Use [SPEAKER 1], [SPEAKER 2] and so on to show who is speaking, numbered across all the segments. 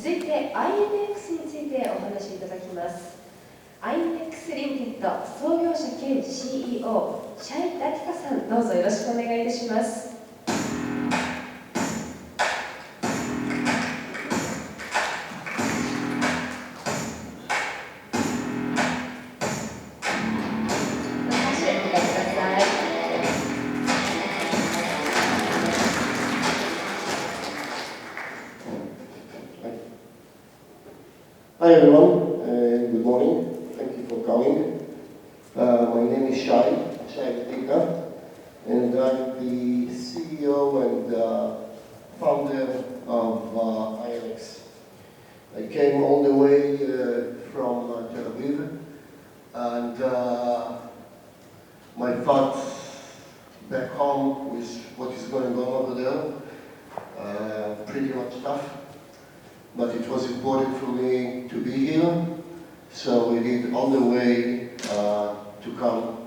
[SPEAKER 1] 続いて INX についてお話しいただきます。INX リミテッド創業者兼 CEO シャイダティカさん、どうぞよろしくお願いいたします。
[SPEAKER 2] Hi everyone, good morning. Thank you for coming. My name is Shy Datik, and I'm the CEO and founder of INX. I came all the way from Tel Aviv, and my thoughts back home with what is going on over there, pretty much tough. But it was important for me to be here, so we did all the way to come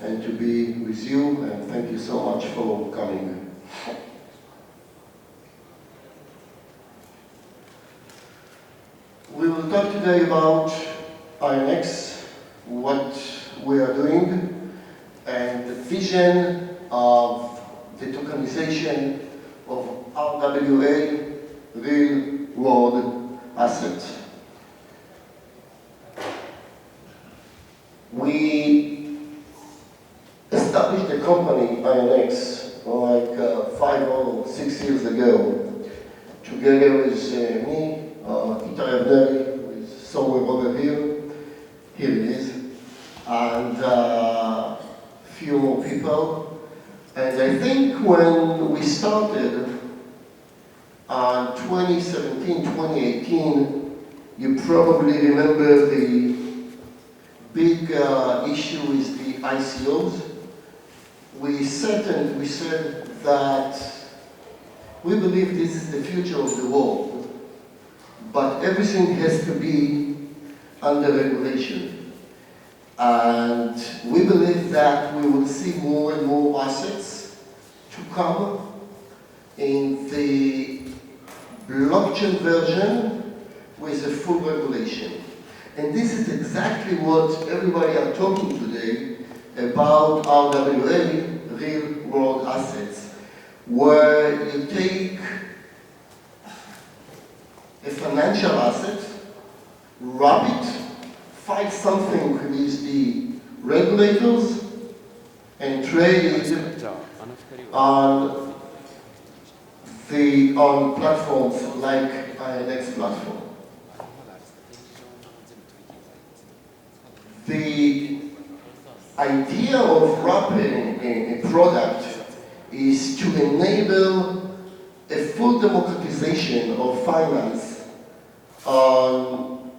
[SPEAKER 2] and to be with you, and thank you so much for coming. We will talk today about INX, what we are doing, and the vision of the tokenization of RWA, real world assets. We established the company INX like 5 or 6 years ago, together with me, Itai Avneri, who is somewhere over here. Here it is, and few more people. And I think when we started, 2017, 2018, you probably remember the big issue with the ICOs. We said that we believe this is the future of the world, but everything has to be under regulation. And we believe that we will see more and more assets to come in the blockchain version with a full regulation. And this is exactly what everybody are talking today about RWA, real world assets, where you take a financial asset, wrap it, fight something with the regulators, and trade it on platforms like INX platform. The idea of wrapping a product is to enable a full democratization of finance on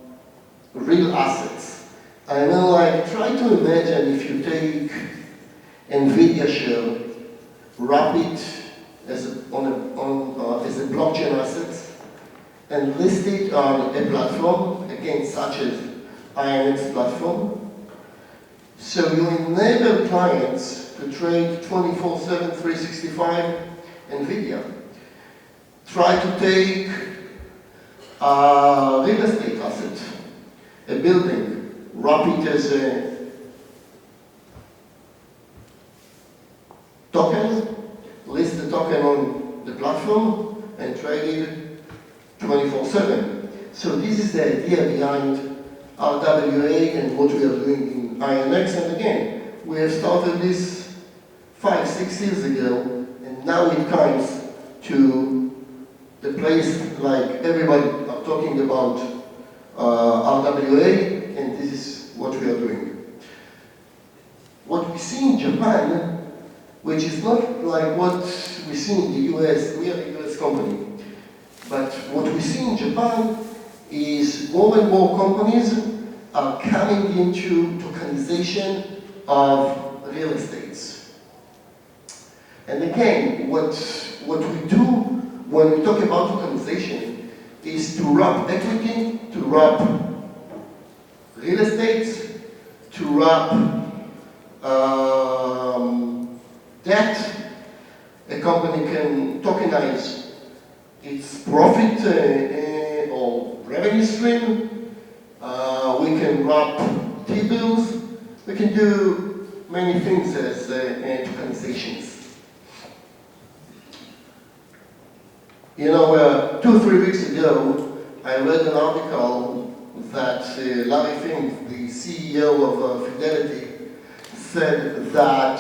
[SPEAKER 2] real assets. I mean, like, try to imagine if you take NVIDIA share, wrap it as a blockchain asset, and list it on a platform, again, such as INX platform. So you enable clients to trade 24/7, 365 NVIDIA. Try to take a real estate asset, a building, wrap it as a token, list the token on the platform, and trade it 24/7. So this is the idea behind RWA and what we are doing in INX. And again, we have started this 5, 6 years ago, and now it comes to the place like everybody are talking about RWA, and this is what we are doing. What we see in Japan, which is not like what we see in the US, we are a US company, but what we see in Japan is more and more companies are coming into tokenization of real estates. And again, what we do when we talk about tokenization is to wrap equity, to wrap real estate, to wrap debt. A company can tokenize its profit or payment stream, we can wrap T-bills, we can do many things as tokenizations. You know, 2-3 weeks ago, I read an article that Larry Fink, the CEO of Fidelity, said that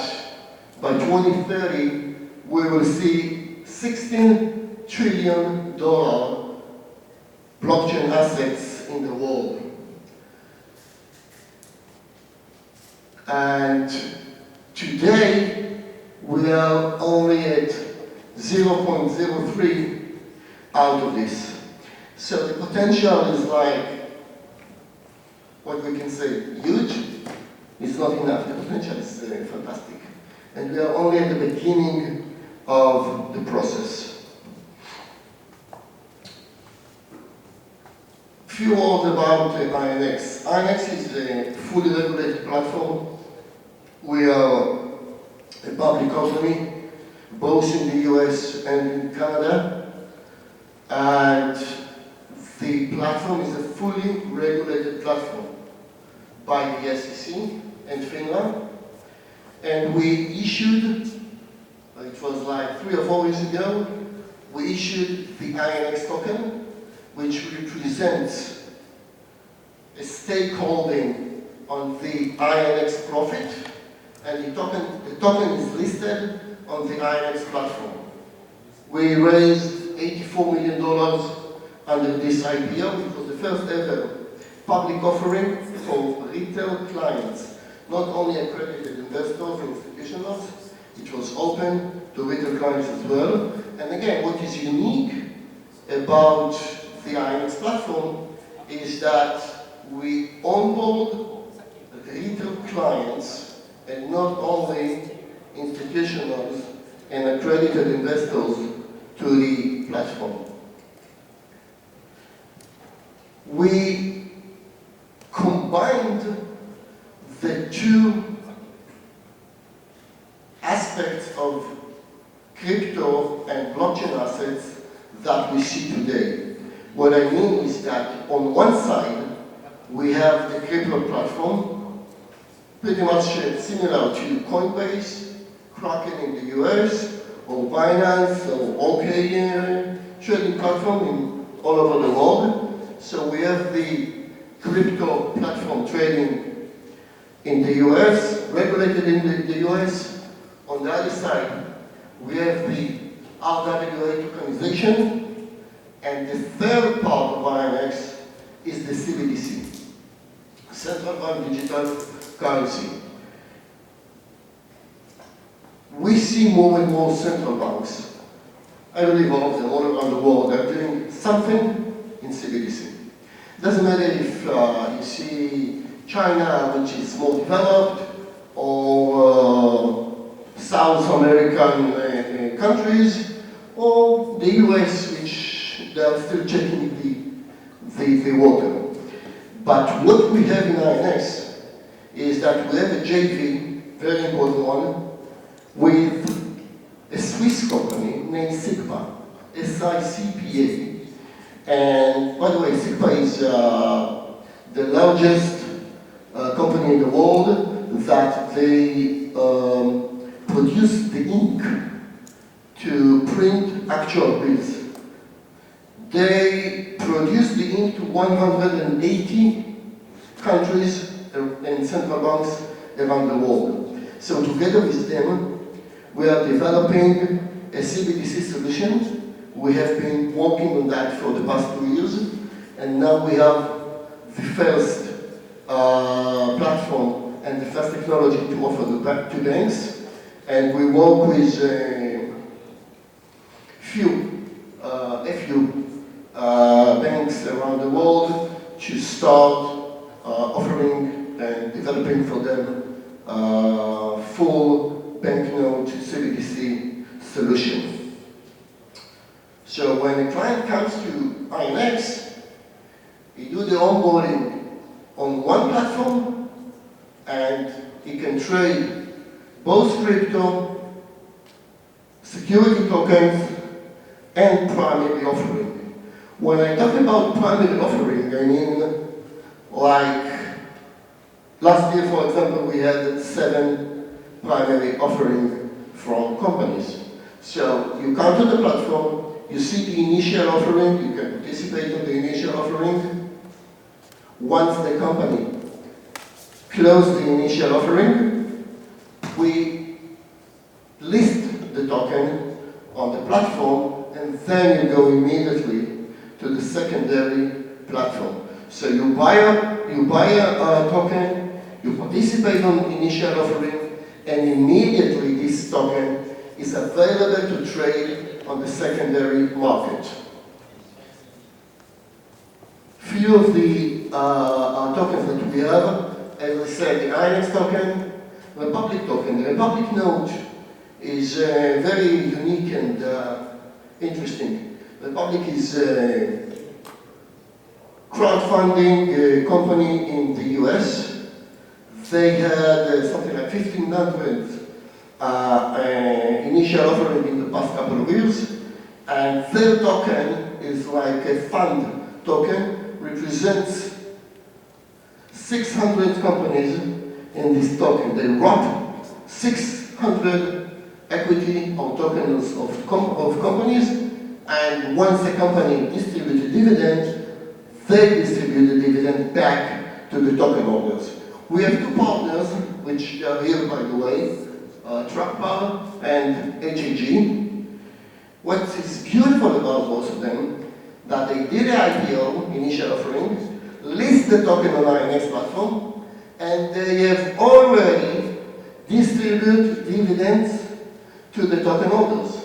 [SPEAKER 2] by 2030, we will see $16 trillion blockchain assets in the world. And today, we are only at 0.03 out of this. So the potential is like, what we can say, huge. It's not enough. The potential is fantastic. And we are only at the beginning of the process. Few words about INX. INX is a fully regulated platform. We are a public company, both in the US and in Canada. And the platform is a fully regulated platform by the SEC and FINRA. And we issued, it was like 3 or 4 years ago, we issued the INX token, which represents a stakeholding on the INX profit, and the token is listed on the INX platform. We raised $84 million under this IPO. It was the first ever public offering for retail clients, not only accredited investors and institutionals. It was open to retail clients as well. And again, what is unique about the INX platform is that we onboard retail clients and not only institutionals and accredited investors to the platform. We combined the two aspects of crypto and blockchain assets that we see today. What I mean is that on one side, we have the crypto platform, pretty much similar to Coinbase, Kraken in the US, or Binance, or OK trading platform all over the world. So we have the crypto platform trading in the US, regulated in the US. On the other side, we have the RWA tokenization, and the third part of INX is the CBDC, Central Bank Digital Currency. We see more and more central banks, I believe all of them all around the world, are doing something in CBDC. Doesn't matter if you see China, which is more developed, or South American countries, or the US, which they are still checking the water. But what we have in INX is that we have a JV, very important one, with a Swiss company named SICPA, S-I-C-P-A. And by the way, SICPA is the largest company in the world that they produce the ink to print actual bills. They produce the ink to 180 countries and central banks around the world. So together with them, we are developing a CBDC solution. We have been working on that for the past 2 years, and now we have the first platform and the first technology to offer to banks. And we work with a few banks around the world to start offering and developing for them full banknote CBDC solution. So when a client comes to INX, he do the onboarding on one platform, and he can trade both crypto, security tokens, and primary offering. When I talk about primary offering, I mean like last year, for example, we had 7 primary offering from companies. So you come to the platform, you see the initial offering, you can participate in the initial offering. Once the company closes the initial offering, we list the token on the platform, and then you go immediately to the secondary platform. So you buy a token, you participate on initial offering, and immediately this token is available to trade on the secondary market. Few of the tokens that we have, as I said, the INX token, Republic token. The Republic node is very unique and interesting. Republic is a crowdfunding company in the US. They had something like 1,500 initial offering in the past couple of years, and their token is like a fund token, represents 600 companies in this token. They wrap 600 equity or tokens of companies, and once the company distributes a dividend, they distribute the dividend back to the token holders. We have 2 partners, which are here by the way, TrackPower and HAG. What is beautiful about both of them, that they did the IPO, initial offering, list the token on our next platform, and they have already distributed dividends to the token holders.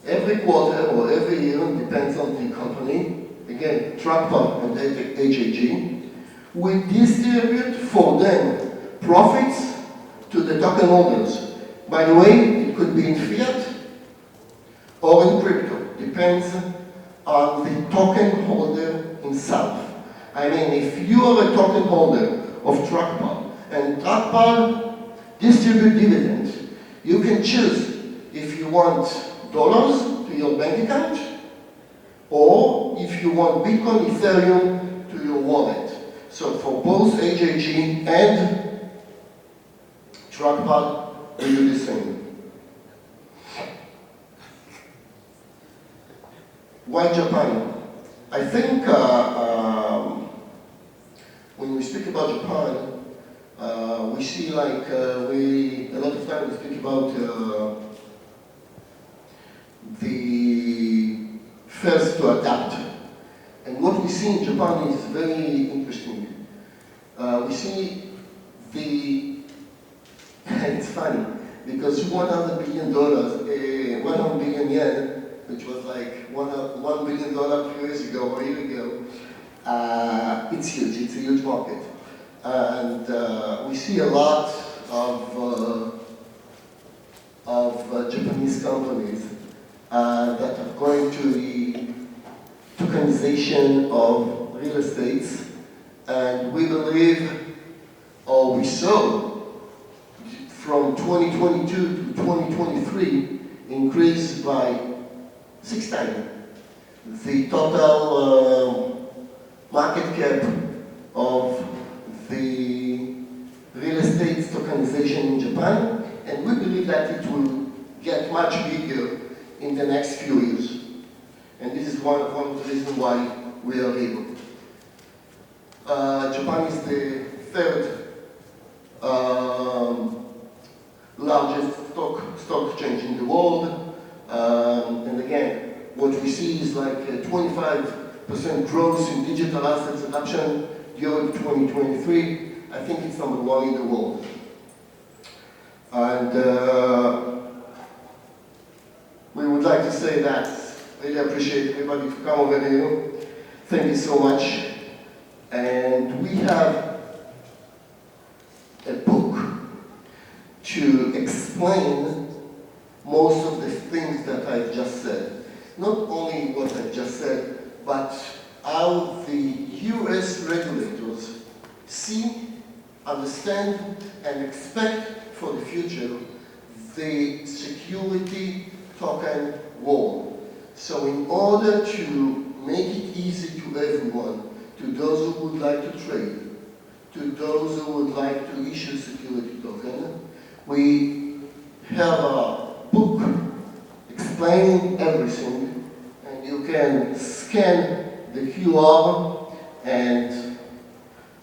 [SPEAKER 2] Every quarter or every year, depends on the company, again, TrackPower and HAG, we distribute for them profits to the token holders. By the way, it could be in fiat or in crypto, depends on the token holder himself. I mean, if you are a token holder of TrackPower and TrackPower distribute dividends, you can choose if you want dollars to your bank account or if you want Bitcoin, Ethereum to your wallet. So for both HAG and TrackPower, we do the same. Why Japan? I think when we speak about Japan, we see like a lot of times we speak about the first to adapt. And what we see in Japan is very interesting. We see it's funny, because $100 billion, 100 billion yen, which was like $1 billion a few years ago or a year ago, it's huge, it's a huge market. And we see a lot of Japanese companies that are going to the tokenization of real estates, and we believe, or we saw, from 2022 to 2023, increased by 6 times the total market cap of the real estate tokenization in Japan, and we believe that it will get much bigger in the next few years. And this is one of the reasons why we are able. Japan is the 3rd largest stock exchange in the world. And again, what we see is like a 25% growth in digital assets adoption during 2023. I think it's number 1 in the world. And we would like to say that really appreciate everybody to come over here. Thank you so much. And we have a book to explain most of the things that I've just said. Not only what I've just said, but how the US regulators see, understand, and expect for the future the security token world. So in order to make it easy to everyone, to those who would like to trade, to those who would like to issue security token. We have a book explaining everything, and you can scan the QR and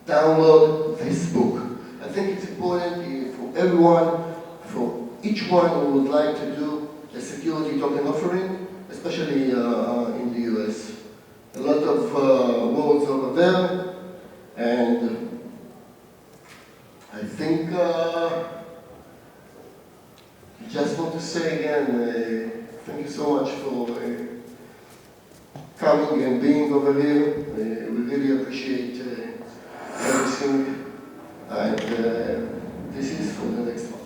[SPEAKER 2] download this book. I think it's important for everyone, for each one who would like to do a security token offering, especially in the US. A lot of words over there, and I think just want to say again, thank you so much for coming and being over here. We really appreciate everything, and this is for the next one.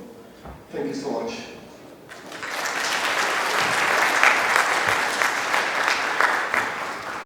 [SPEAKER 2] Thank you so much.